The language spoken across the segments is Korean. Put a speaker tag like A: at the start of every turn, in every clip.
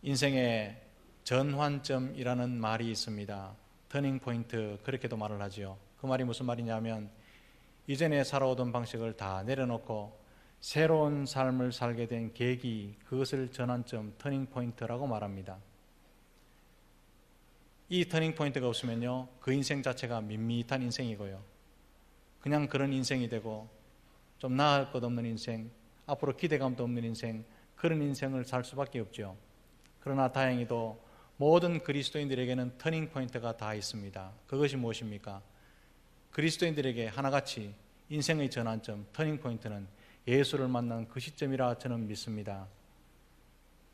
A: 인생의 전환점이라는 말이 있습니다. 터닝 포인트, 그렇게도 말을 하지요. 그 말이 무슨 말이냐면 이전에 살아오던 방식을 다 내려놓고 새로운 삶을 살게 된 계기, 그것을 전환점, 터닝 포인트라고 말합니다. 이 터닝 포인트가 없으면요, 그 인생 자체가 밋밋한 인생이고요, 그냥 그런 인생이 되고 좀 나을 것 없는 인생, 앞으로 기대감도 없는 인생, 그런 인생을 살 수밖에 없죠. 그러나 다행히도 모든 그리스도인들에게는 터닝 포인트가 다 있습니다. 그것이 무엇입니까? 그리스도인들에게 하나같이 인생의 전환점, 터닝 포인트는 예수를 만난 그 시점이라 저는 믿습니다.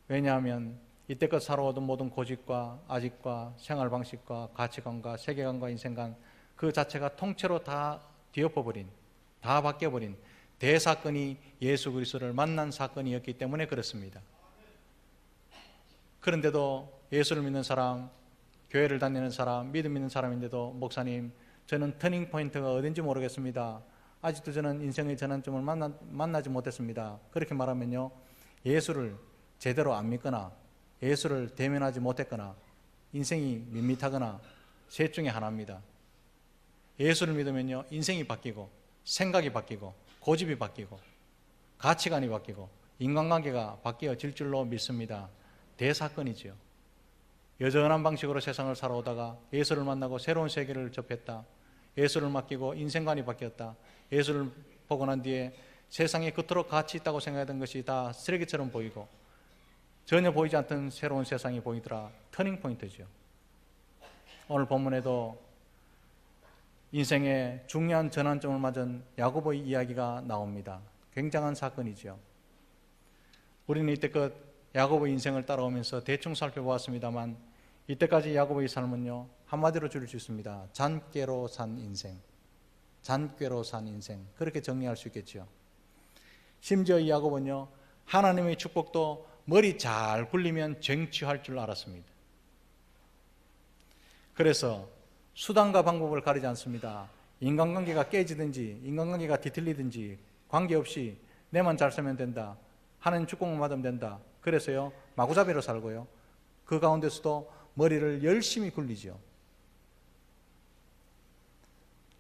A: 왜냐하면 이때껏 살아오던 모든 고집과 아집과 생활 방식과 가치관과 세계관과 인생관, 그 자체가 통째로 다 뒤엎어버린, 다 바뀌어버린 대사건이 예수 그리스도를 만난 사건이었기 때문에 그렇습니다. 그런데도 예수를 믿는 사람, 교회를 다니는 사람, 믿음 있는 사람인데도 목사님, 저는 터닝 포인트가 어딘지 모르겠습니다. 아직도 저는 인생의 전환점을 만나지 못했습니다. 그렇게 말하면요, 예수를 제대로 안 믿거나 예수를 대면하지 못했거나 인생이 밋밋하거나 셋 중에 하나입니다. 예수를 믿으면요, 인생이 바뀌고 생각이 바뀌고 고집이 바뀌고 가치관이 바뀌고 인간관계가 바뀌어질 줄로 믿습니다. 대사건이지요. 여전한 방식으로 세상을 살아오다가 예수를 만나고 새로운 세계를 접했다. 예수를 맡기고 인생관이 바뀌었다. 예수를 보고 난 뒤에 세상에 그토록 가치 있다고 생각하던 것이 다 쓰레기처럼 보이고 전혀 보이지 않던 새로운 세상이 보이더라. 터닝 포인트죠. 오늘 본문에도 인생의 중요한 전환점을 맞은 야고보의 이야기가 나옵니다. 굉장한 사건이죠. 우리는 이때껏 야고보의 인생을 따라오면서 대충 살펴보았습니다만 이때까지 야고보의 삶은요, 한마디로 줄일 수 있습니다. 잔꾀로 산 인생, 잔꾀로 산 인생, 그렇게 정리할 수 있겠죠. 심지어 이 야고보는요, 하나님의 축복도 머리 잘 굴리면 쟁취할 줄 알았습니다. 그래서 수단과 방법을 가리지 않습니다. 인간관계가 깨지든지 인간관계가 뒤틀리든지 관계없이 내만 잘 살면 된다, 하나님 축복만 받으면 된다, 그래서요 마구잡이로 살고요, 그 가운데서도 머리를 열심히 굴리죠.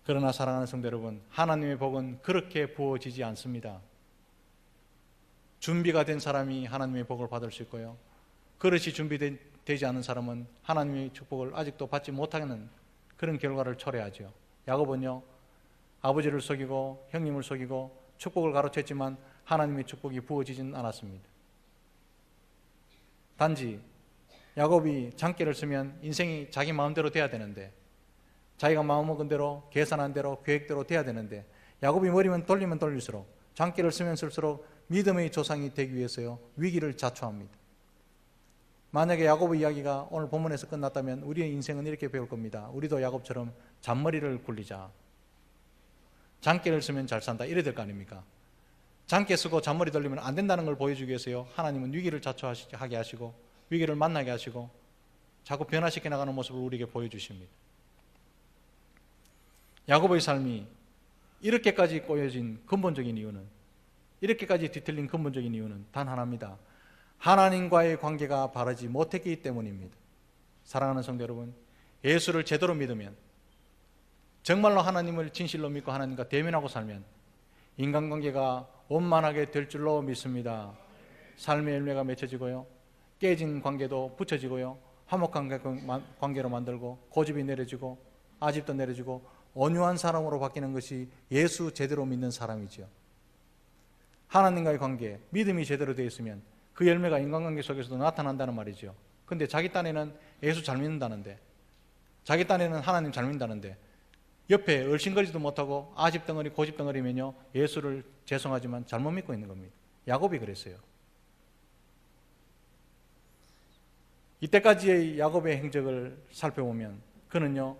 A: 그러나 사랑하는 성도 여러분, 하나님의 복은 그렇게 부어지지 않습니다. 준비가 된 사람이 하나님의 복을 받을 수 있고요, 그릇이 준비되지 않은 사람은 하나님의 축복을 아직도 받지 못하는 그런 결과를 초래하죠. 야고보는요, 아버지를 속이고 형님을 속이고 축복을 가로챘지만 하나님의 축복이 부어지진 않았습니다. 단지 야곱이 장기를 쓰면 인생이 자기 마음대로 돼야 되는데, 자기가 마음먹은 대로 계산한 대로 계획대로 돼야 되는데, 야곱이 머리만 돌리면 돌릴수록, 장기를 쓰면 쓸수록 믿음의 조상이 되기 위해서요 위기를 자초합니다. 만약에 야곱의 이야기가 오늘 본문에서 끝났다면 우리의 인생은 이렇게 배울 겁니다. 우리도 야곱처럼 잔머리를 굴리자, 장기를 쓰면 잘 산다, 이래야 될 거 아닙니까? 장기 쓰고 잔머리 돌리면 안 된다는 걸 보여주기 위해서요 하나님은 위기를 자초하게 하시고 위기를 만나게 하시고 자꾸 변화시켜 나가는 모습을 우리에게 보여주십니다. 야곱의 삶이 이렇게까지 꼬여진 근본적인 이유는, 이렇게까지 뒤틀린 근본적인 이유는 단 하나입니다. 하나님과의 관계가 바르지 못했기 때문입니다. 사랑하는 성도 여러분, 예수를 제대로 믿으면, 정말로 하나님을 진실로 믿고 하나님과 대면하고 살면 인간관계가 원만하게 될 줄로 믿습니다. 삶의 열매가 맺혀지고요, 깨진 관계도 붙여지고요, 화목한 관계로 만들고 고집이 내려지고 아집도 내려지고 온유한 사람으로 바뀌는 것이 예수 제대로 믿는 사람이죠. 하나님과의 관계, 믿음이 제대로 되어 있으면 그 열매가 인간관계 속에서도 나타난다는 말이죠. 근데 자기 딴에는 예수 잘 믿는다는데, 자기 딴에는 하나님 잘 믿는다는데 옆에 얼씬거리지도 못하고 아집덩어리 고집덩어리면요 예수를 죄송하지만 잘못 믿고 있는 겁니다. 야곱이 그랬어요. 이때까지의 야곱의 행적을 살펴보면 그는요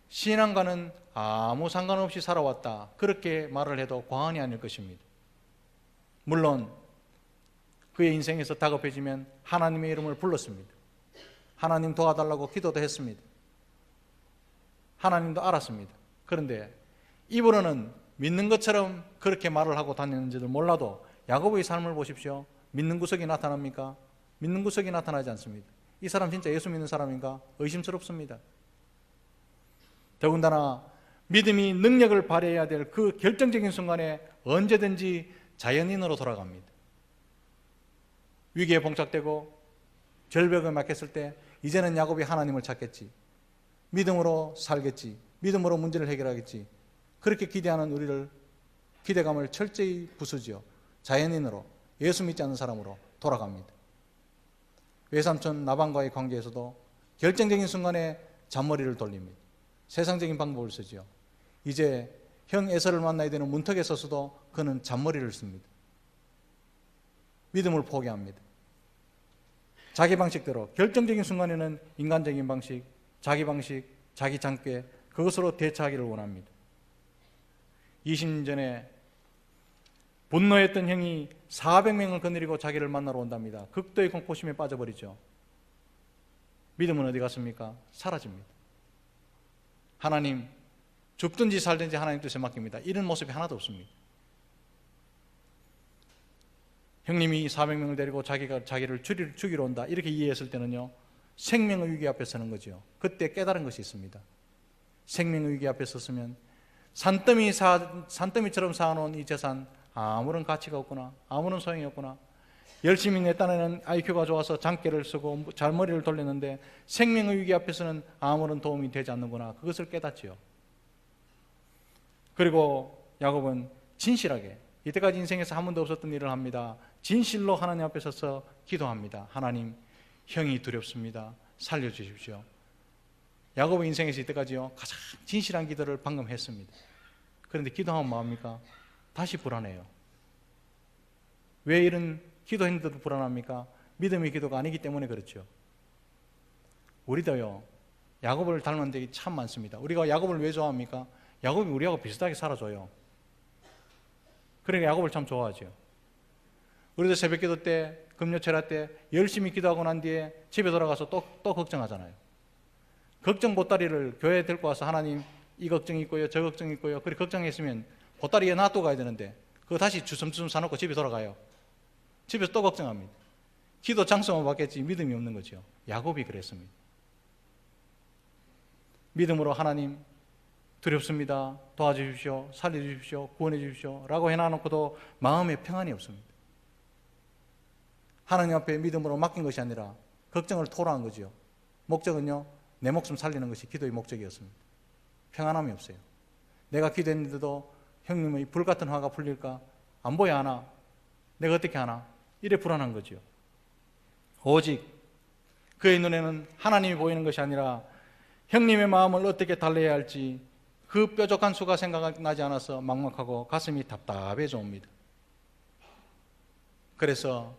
A: 신앙과는 아무 상관없이 살아왔다, 그렇게 말을 해도 과언이 아닐 것입니다. 물론 그의 인생에서 다급해지면 하나님의 이름을 불렀습니다. 하나님 도와달라고 기도도 했습니다. 하나님도 알았습니다. 그런데 입으로는 믿는 것처럼 그렇게 말을 하고 다니는지를 몰라도 야곱의 삶을 보십시오. 믿는 구석이 나타납니까? 믿는 구석이 나타나지 않습니다. 이 사람 진짜 예수 믿는 사람인가 의심스럽습니다. 더군다나 믿음이 능력을 발휘해야 될 그 결정적인 순간에 언제든지 자연인으로 돌아갑니다. 위기에 봉착되고 절벽을 맞겠을 때 이제는 야곱이 하나님을 찾겠지, 믿음으로 살겠지, 믿음으로 문제를 해결하겠지, 그렇게 기대하는 우리를 기대감을 철저히 부수지요. 자연인으로, 예수 믿지 않는 사람으로 돌아갑니다. 외삼촌 나방과의 관계에서도 결정적인 순간에 잔머리를 돌립니다. 세상적인 방법을 쓰지요. 이제 형 에서를 만나야 되는 문턱에 서서도 그는 잔머리를 씁니다. 믿음을 포기합니다. 자기 방식대로 결정적인 순간에는 인간적인 방식, 자기 방식, 자기 장께 그것으로 대처하기를 원합니다. 20년 전에 분노했던 형이 400명을 거느리고 자기를 만나러 온답니다. 극도의 공포심에 빠져버리죠. 믿음은 어디 갔습니까? 사라집니다. 하나님, 죽든지 살든지 하나님 뜻에 맡깁니다. 이런 모습이 하나도 없습니다. 형님이 400명을 데리고 자기를 죽이러 온다 이렇게 이해했을 때는요, 생명의 위기 앞에 서는 거죠. 그때 깨달은 것이 있습니다. 생명의 위기 앞에 섰으면 산더미처럼 쌓아놓은 이 재산 아무런 가치가 없구나, 아무런 소용이 없구나. 열심히 내 딴에는 IQ가 좋아서 장깨를 쓰고 잘머리를 돌렸는데 생명의 위기 앞에서는 아무런 도움이 되지 않는구나, 그것을 깨닫지요. 그리고 야곱은 진실하게 이때까지 인생에서 한 번도 없었던 일을 합니다. 진실로 하나님 앞에 서서 기도합니다. 하나님, 형이 두렵습니다. 살려주십시오. 야곱의 인생에서 이때까지요 가장 진실한 기도를 방금 했습니다. 그런데 기도하면 뭐합니까? 다시 불안해요. 왜 이런 기도했는데도 불안합니까? 믿음의 기도가 아니기 때문에 그렇죠. 우리도요 야곱을 닮은 적이 참 많습니다. 우리가 야곱을 왜 좋아합니까? 야곱이 우리하고 비슷하게 살아줘요. 그러니까 야곱을 참 좋아하죠. 우리도 새벽 기도 때, 금요철야 때 열심히 기도하고 난 뒤에 집에 돌아가서 또 걱정하잖아요. 걱정 보따리를 교회에 들고 와서 하나님 이 걱정이 있고요, 저 걱정이 있고요, 그렇게 걱정했으면 보따리에 놔두고 가야 되는데 그거 다시 주섬주섬 사놓고 집에 돌아가요. 집에서 또 걱정합니다. 기도 장수만 받겠지 믿음이 없는 거죠. 야곱이 그랬습니다. 믿음으로 하나님 두렵습니다, 도와주십시오, 살려주십시오, 구원해 주십시오 라고 해놔놓고도 마음에 평안이 없습니다. 하나님 앞에 믿음으로 맡긴 것이 아니라 걱정을 토로한 거죠. 목적은요, 내 목숨 살리는 것이 기도의 목적이었습니다. 평안함이 없어요. 내가 기도했는데도 형님의 불같은 화가 풀릴까? 안 보여 하나? 내가 어떻게 하나? 이래 불안한 거죠. 오직 그의 눈에는 하나님이 보이는 것이 아니라 형님의 마음을 어떻게 달래야 할지 그 뾰족한 수가 생각나지 않아서 막막하고 가슴이 답답해져 옵니다. 그래서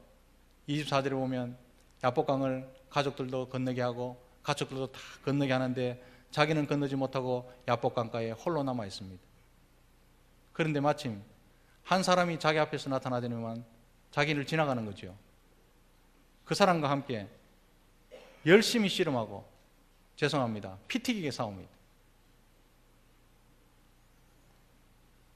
A: 24절에 보면 야복강을 가족들도 건너게 하고 가족들도 다 건너게 하는데 자기는 건너지 못하고 야복강가에 홀로 남아 있습니다. 그런데 마침 한 사람이 자기 앞에서 나타나더니만 자기를 지나가는 거죠. 그 사람과 함께 열심히 씨름하고, 죄송합니다, 피 튀기게 싸웁니다.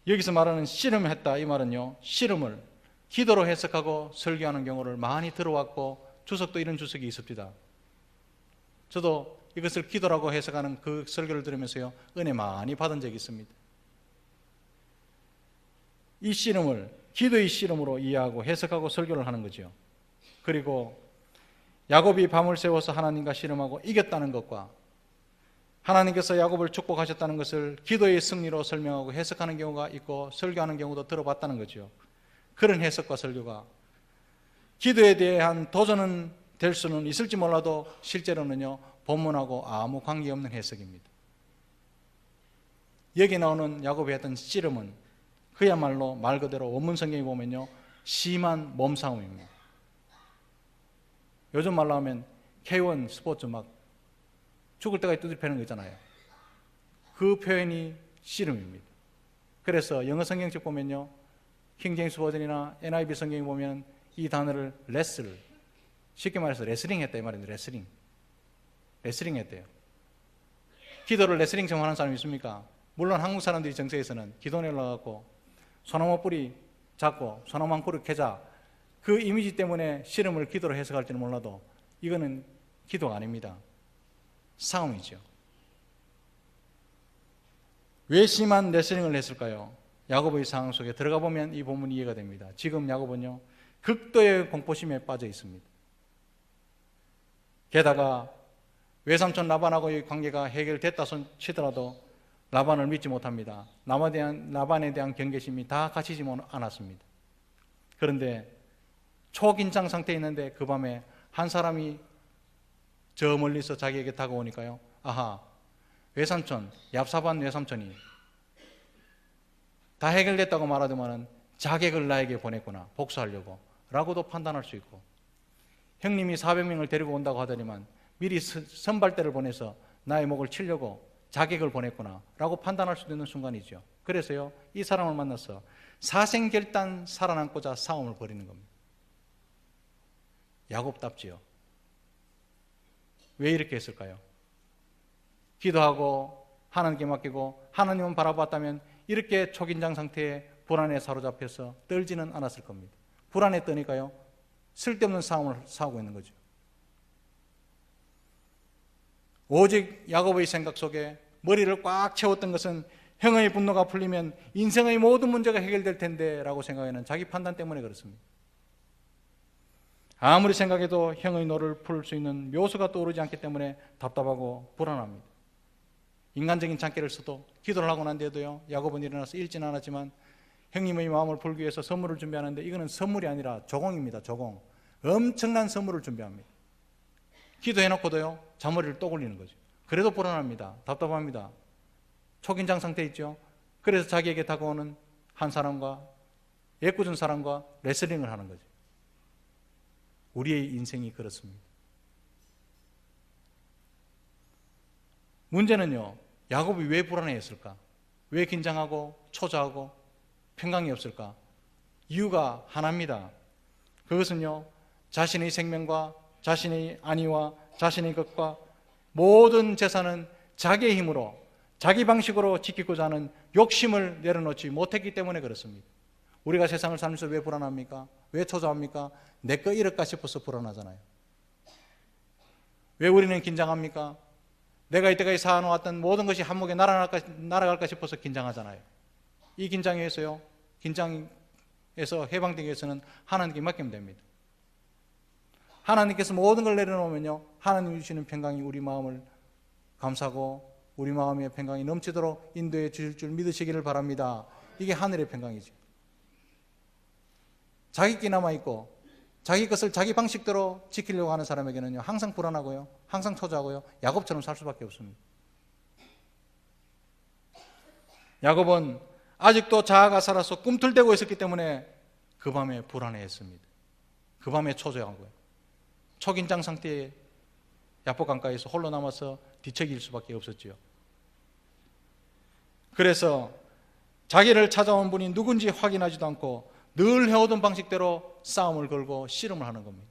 A: 여기서 말하는 씨름했다 이 말은요, 씨름을 기도로 해석하고 설교하는 경우를 많이 들어왔고 주석도 이런 주석이 있습니다. 저도 이것을 기도라고 해석하는 그 설교를 들으면서요 은혜 많이 받은 적이 있습니다. 이 씨름을 기도의 씨름으로 이해하고 해석하고 설교를 하는 거죠. 그리고 야곱이 밤을 새워서 하나님과 씨름하고 이겼다는 것과 하나님께서 야곱을 축복하셨다는 것을 기도의 승리로 설명하고 해석하는 경우가 있고 설교하는 경우도 들어봤다는 거죠. 그런 해석과 설교가 기도에 대한 도전은 될 수는 있을지 몰라도 실제로는요 본문하고 아무 관계없는 해석입니다. 여기 나오는 야곱이 했던 씨름은 그야말로 말 그대로 원문 성경에 보면요 심한 몸싸움입니다. 요즘 말로 하면 K1 스포츠 막 죽을 때까지 두드리는 거 있잖아요. 그 표현이 씨름입니다. 그래서 영어 성경책 보면요 킹제임스 버전이나 NIV 성경에 보면 이 단어를 레슬, 쉽게 말해서 레슬링 했다 이 말입니다. 레슬링 했대요. 기도를 레슬링처럼 하는 사람이 있습니까? 물론 한국 사람들이 정서에서는 기도에 올라가고 소나무 뿌리 잡고 소나무 한 그루 캐자 그 이미지 때문에 씨름을 기도로 해석할지는 몰라도 이거는 기도가 아닙니다. 싸움이죠. 왜 심한 레슬링을 했을까요? 야고보의 상황 속에 들어가 보면 이 본문이 이해가 됩니다. 지금 야고보는요, 극도의 공포심에 빠져 있습니다. 게다가 외삼촌 라반하고의 관계가 해결됐다 치더라도 라반을 믿지 못합니다. 라반에 대한 경계심이 다 갖추지 않았습니다. 그런데 초긴장 상태에 있는데 그 밤에 한 사람이 저 멀리서 자기에게 다가오니까요, 아하, 외삼촌, 얍삽한 외삼촌이 다 해결됐다고 말하더만은 자객을 나에게 보냈구나, 복수하려고 라고도 판단할 수 있고, 형님이 400명을 데리고 온다고 하더니만 미리 선발대를 보내서 나의 목을 치려고 자객을 보냈구나 라고 판단할 수도 있는 순간이죠. 그래서요, 이 사람을 만나서 사생결단 살아남고자 싸움을 벌이는 겁니다. 야곱답지요. 왜 이렇게 했을까요? 기도하고 하나님께 맡기고 하나님은 바라봤다면 이렇게 초긴장 상태에 불안에 사로잡혀서 떨지는 않았을 겁니다. 불안에 떠니까요, 쓸데없는 싸움을 싸우고 있는 거죠. 오직 야곱의 생각 속에 머리를 꽉 채웠던 것은 형의 분노가 풀리면 인생의 모든 문제가 해결될 텐데 라고 생각하는 자기 판단 때문에 그렇습니다. 아무리 생각해도 형의 노를 풀 수 있는 묘수가 떠오르지 않기 때문에 답답하고 불안합니다. 인간적인 장기를 써도 기도를 하고 난 뒤에도요, 야곱은 일어나서 읽지는 않았지만 형님의 마음을 풀기 위해서 선물을 준비하는데 이거는 선물이 아니라 조공입니다. 조공. 엄청난 선물을 준비합니다. 기도해놓고도요, 자머리를 또 굴리는 거죠. 그래도 불안합니다. 답답합니다. 초긴장 상태에 있죠. 그래서 자기에게 다가오는 한 사람과, 애꿎은 사람과 레슬링을 하는 거죠. 우리의 인생이 그렇습니다. 문제는요, 야곱이 왜 불안해했을까? 왜 긴장하고 초조하고 평강이 없을까? 이유가 하나입니다. 그것은요, 자신의 생명과 자신의 안위와 자신의 것과 모든 재산은 자기의 힘으로, 자기 방식으로 지키고자 하는 욕심을 내려놓지 못했기 때문에 그렇습니다. 우리가 세상을 살면서 왜 불안합니까? 왜 초조합니까? 내 거 잃을까 싶어서 불안하잖아요. 왜 우리는 긴장합니까? 내가 이때까지 쌓아놓았던 모든 것이 한몫에 날아갈까 싶어서 긴장하잖아요. 이 긴장에서요, 긴장에서 해방되기 위해서는 하나님께 맡기면 됩니다. 하나님께서 모든 걸 내려놓으면요, 하나님이 주시는 평강이 우리 마음을 감싸고 우리 마음의 평강이 넘치도록 인도해 주실 줄 믿으시기를 바랍니다. 이게 하늘의 평강이죠. 자기 끼 남아있고 자기 것을 자기 방식대로 지키려고 하는 사람에게는요, 항상 불안하고요, 항상 초조하고요, 야곱처럼 살 수밖에 없습니다. 야곱은 아직도 자아가 살아서 꿈틀대고 있었기 때문에 그 밤에 불안해했습니다. 그 밤에 초조하고요, 초긴장 상태에 야복 강가에서 홀로 남아서 뒤척일 수밖에 없었지요. 그래서 자기를 찾아온 분이 누군지 확인하지도 않고 늘 해오던 방식대로 싸움을 걸고 씨름을 하는 겁니다.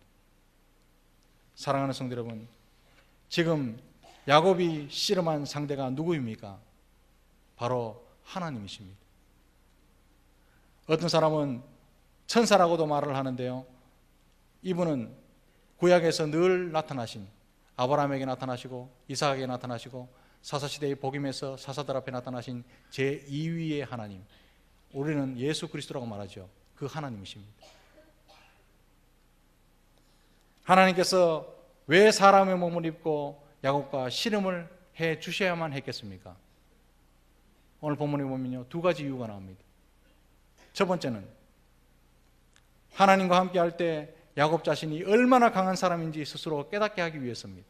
A: 사랑하는 성도 여러분, 지금 야곱이 씨름한 상대가 누구입니까? 바로 하나님이십니다. 어떤 사람은 천사라고도 말을 하는데요, 이분은 구약에서 늘 나타나신, 아브라함에게 나타나시고 이삭에게 나타나시고 사사시대의 복임에서 사사들 앞에 나타나신 제2위의 하나님, 우리는 예수 그리스도라고 말하죠. 그 하나님이십니다. 하나님께서 왜 사람의 몸을 입고 야곱과 씨름을 해 주셔야만 했겠습니까? 오늘 본문에 보면요, 두 가지 이유가 나옵니다. 첫 번째는 하나님과 함께 할 때 야곱 자신이 얼마나 강한 사람인지 스스로 깨닫게 하기 위해서입니다.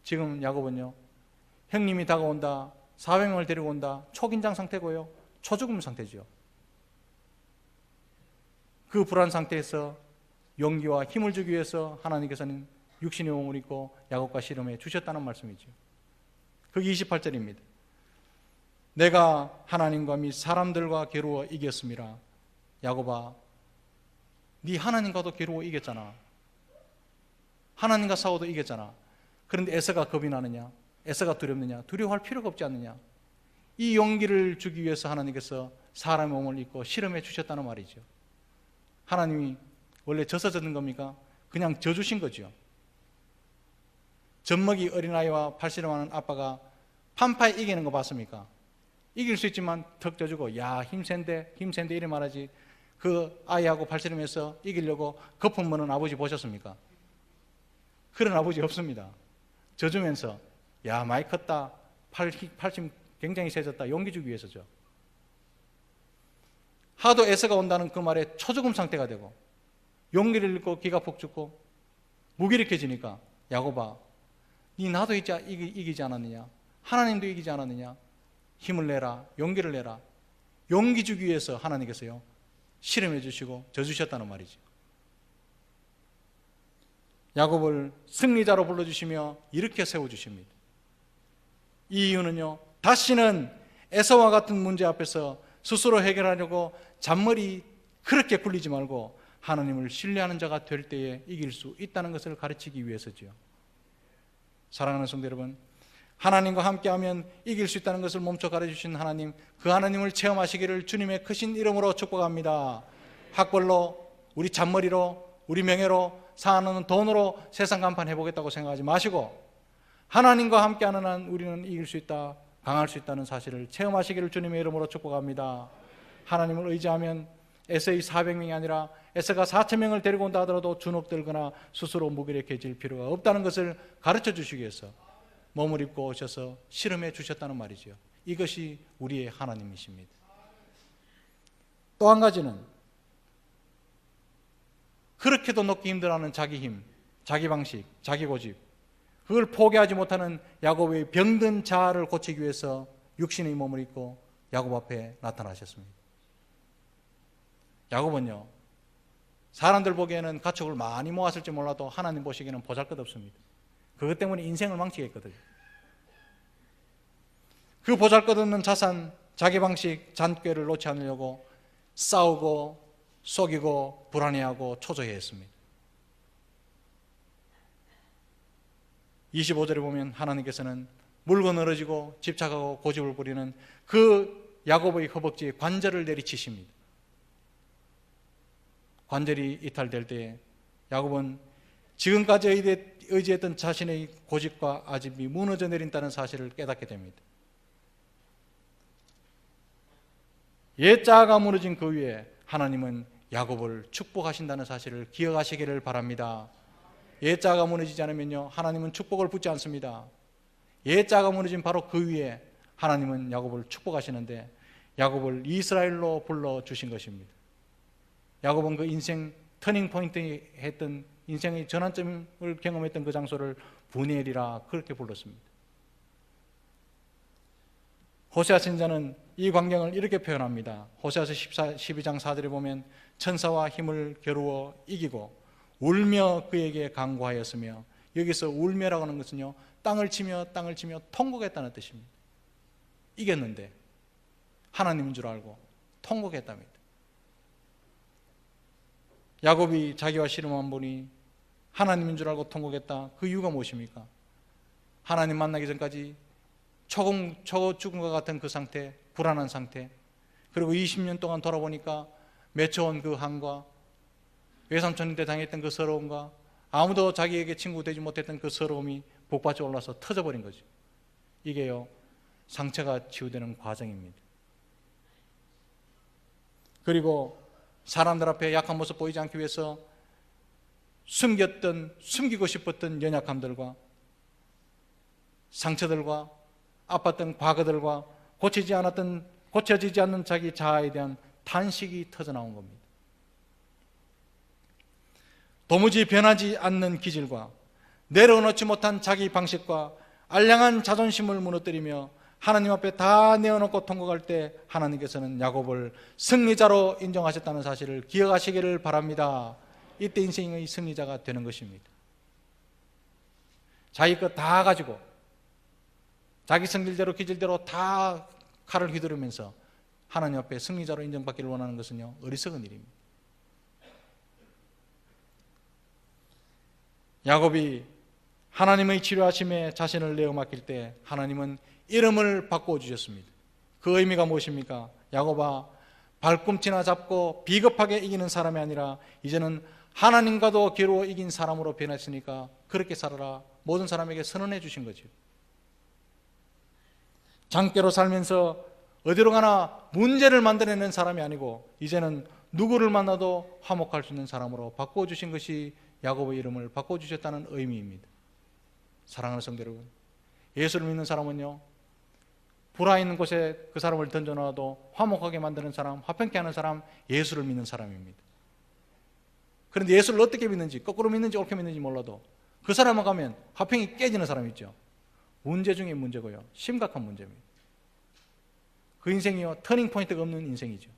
A: 지금 야곱은요, 형님이 다가온다, 400명을 데리고 온다, 초긴장 상태고요, 초죽음 상태죠. 그 불안 상태에서 용기와 힘을 주기 위해서 하나님께서는 육신의 몸을 입고 야곱과 씨름해 주셨다는 말씀이죠. 그게 28절입니다. 내가 하나님과 및 사람들과 겨루어 이겼음이라. 야곱아, 네 하나님과도 겨루어 이겼잖아. 하나님과 싸워도 이겼잖아. 그런데 에서가 겁이 나느냐? 에서가 두렵느냐? 두려워할 필요가 없지 않느냐? 이 용기를 주기 위해서 하나님께서 사람의 몸을 입고 씨름해 주셨다는 말이죠. 하나님이 원래 져서 졌는 겁니까? 그냥 져주신 거죠. 젖먹이 어린아이와 팔씨름하는 아빠가 판파에 이기는 거 봤습니까? 이길 수 있지만 턱 져주고 야 힘센데 이래 말하지, 그 아이하고 팔씨름해서 이기려고 거품 무는 아버지 보셨습니까? 그런 아버지 없습니다. 져주면서 야 많이 컸다, 팔심 굉장히 세졌다, 용기 주기 위해서죠. 하도 애서가 온다는 그 말에 초조금 상태가 되고 용기를 잃고 기가 폭 죽고 무기력해지니까 야곱아, 니 나도 이기지 않았느냐? 하나님도 이기지 않았느냐? 힘을 내라, 용기를 내라. 용기 주기 위해서 하나님께서요 실험해 주시고 져주셨다는 말이죠. 야곱을 승리자로 불러주시며 이렇게 세워주십니다. 이 이유는요, 다시는 에서와 같은 문제 앞에서 스스로 해결하려고 잔머리 그렇게 굴리지 말고 하나님을 신뢰하는 자가 될 때에 이길 수 있다는 것을 가르치기 위해서지요. 사랑하는 성도 여러분, 하나님과 함께하면 이길 수 있다는 것을 몸소 가르쳐주신 하나님, 그 하나님을 체험하시기를 주님의 크신 이름으로 축복합니다. 학벌로, 우리 잔머리로, 우리 명예로, 사는 돈으로 세상 간판 해보겠다고 생각하지 마시고 하나님과 함께하는 한 우리는 이길 수 있다, 강할 수 있다는 사실을 체험하시기를 주님의 이름으로 축복합니다. 하나님을 의지하면 에서의 400명이 아니라 에서가 4,000명을 데리고 온다 하더라도 주눅 들거나 스스로 무기력해질 필요가 없다는 것을 가르쳐 주시기 위해서 몸을 입고 오셔서 실험해 주셨다는 말이죠. 이것이 우리의 하나님이십니다. 또 한 가지는 그렇게도 놓기 힘들어하는 자기 힘, 자기 방식, 자기 고집, 그걸 포기하지 못하는 야곱의 병든 자아를 고치기 위해서 육신의 몸을 입고 야곱 앞에 나타나셨습니다. 야곱은요, 사람들 보기에는 가축을 많이 모았을지 몰라도 하나님 보시기에는 보잘것없습니다. 그것 때문에 인생을 망치겠거든요. 그 보잘것없는 자산, 자기 방식, 잔꾀를 놓지 않으려고 싸우고 속이고 불안해하고 초조해했습니다. 25절에 보면 하나님께서는 물고 늘어지고 집착하고 고집을 부리는 그 야곱의 허벅지에 관절을 내리치십니다. 관절이 이탈될 때에 야곱은 지금까지 의지했던 자신의 고집과 아집이 무너져 내린다는 사실을 깨닫게 됩니다. 옛 자아가 무너진 그 위에 하나님은 야곱을 축복하신다는 사실을 기억하시기를 바랍니다. 옛 자아가 무너지지 않으면요, 하나님은 축복을 붓지 않습니다. 옛 자아가 무너진 바로 그 위에 하나님은 야곱을 축복하시는데 야곱을 이스라엘로 불러주신 것입니다. 야곱은 그 인생 터닝 포인트 했던 인생의 전환점을 경험했던 그 장소를 브니엘이라 그렇게 불렀습니다. 호세아 선지자는 이 광경을 이렇게 표현합니다. 호세아서 12장 4절에 보면 천사와 힘을 겨루어 이기고 울며 그에게 강구하였으며, 여기서 울며라고 하는 것은요, 땅을 치며 통곡했다는 뜻입니다. 이겼는데 하나님인 줄 알고 통곡했답니다. 야곱이 자기와 씨름한 분이 하나님인 줄 알고 통곡했다. 그 이유가 무엇입니까? 하나님 만나기 전까지 초고 죽음과 같은 그 상태, 불안한 상태, 그리고 20년 동안 돌아보니까 맺혀온 그 한과 외삼촌한테 당했던 그 서러움과 아무도 자기에게 친구 되지 못했던 그 서러움이 복받쳐 올라서 터져버린 거죠. 이게요, 상처가 치유되는 과정입니다. 그리고 사람들 앞에 약한 모습 보이지 않기 위해서 숨기고 싶었던 연약함들과 상처들과 아팠던 과거들과 고쳐지지 않는 자기 자아에 대한 탄식이 터져나온 겁니다. 도무지 변하지 않는 기질과 내려놓지 못한 자기 방식과 알량한 자존심을 무너뜨리며 하나님 앞에 다 내어놓고 통곡할 때 하나님께서는 야곱을 승리자로 인정하셨다는 사실을 기억하시기를 바랍니다. 이때 인생의 승리자가 되는 것입니다. 자기 것 다 가지고 자기 성질대로 기질대로 다 칼을 휘두르면서 하나님 앞에 승리자로 인정받기를 원하는 것은요, 어리석은 일입니다. 야곱이 하나님의 치료하심에 자신을 내어 맡길 때 하나님은 이름을 바꿔주셨습니다. 그 의미가 무엇입니까? 야곱아, 발꿈치나 잡고 비겁하게 이기는 사람이 아니라 이제는 하나님과도 겨루어 이긴 사람으로 변했으니까 그렇게 살아라 모든 사람에게 선언해 주신 거죠. 장께로 살면서 어디로 가나 문제를 만들어내는 사람이 아니고 이제는 누구를 만나도 화목할 수 있는 사람으로 바꿔주신 것이 야곱의 이름을 바꿔주셨다는 의미입니다. 사랑하는 성도 여러분, 예수를 믿는 사람은요, 불화 있는 곳에 그 사람을 던져놔도 화목하게 만드는 사람, 화평케 하는 사람, 예수를 믿는 사람입니다. 그런데 예수를 어떻게 믿는지, 거꾸로 믿는지 옳게 믿는지 몰라도 그 사람만 가면 화평이 깨지는 사람 있죠. 문제 중에 문제고요, 심각한 문제입니다. 그 인생이요, 터닝 포인트가 없는 인생이죠.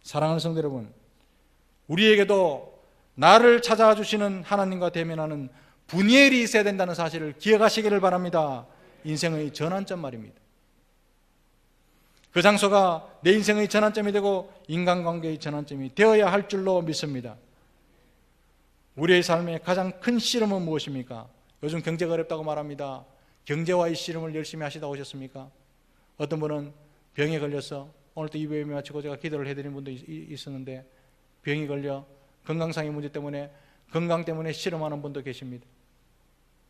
A: 사랑하는 성도 여러분, 우리에게도 나를 찾아와 주시는 하나님과 대면하는 분이엘이 있어야 된다는 사실을 기억하시기를 바랍니다. 인생의 전환점 말입니다. 그 장소가 내 인생의 전환점이 되고 인간관계의 전환점이 되어야 할 줄로 믿습니다. 우리의 삶의 가장 큰 씨름은 무엇입니까? 요즘 경제가 어렵다고 말합니다. 경제와의 씨름을 열심히 하시다 오셨습니까? 어떤 분은 병에 걸려서 오늘 또 2부 예배 마치고 제가 기도를 해드린 분도 있었는데 병이 걸려 건강상의 문제 때문에 건강 때문에 씨름하는 분도 계십니다.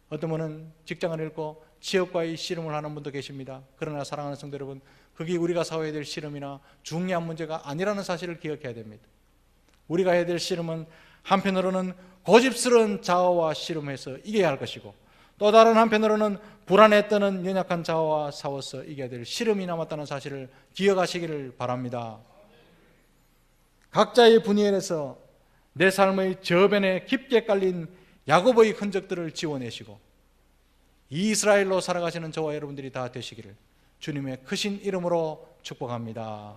A: 어떤 분은 직장을 잃고 취업과의 씨름을 하는 분도 계십니다. 그러나 사랑하는 성도 여러분, 그게 우리가 싸워야 될 씨름이나 중요한 문제가 아니라는 사실을 기억해야 됩니다. 우리가 해야 될 씨름은 한편으로는 고집스러운 자아와 씨름해서 이겨야 할 것이고 또 다른 한편으로는 불안에 떠는 연약한 자아와 싸워서 이겨야 될 씨름이 남았다는 사실을 기억하시기를 바랍니다. 각자의 분야에서 내 삶의 저변에 깊게 깔린 야곱의 흔적들을 지워내시고 이스라엘로 살아가시는 저와 여러분들이 다 되시기를 주님의 크신 이름으로 축복합니다.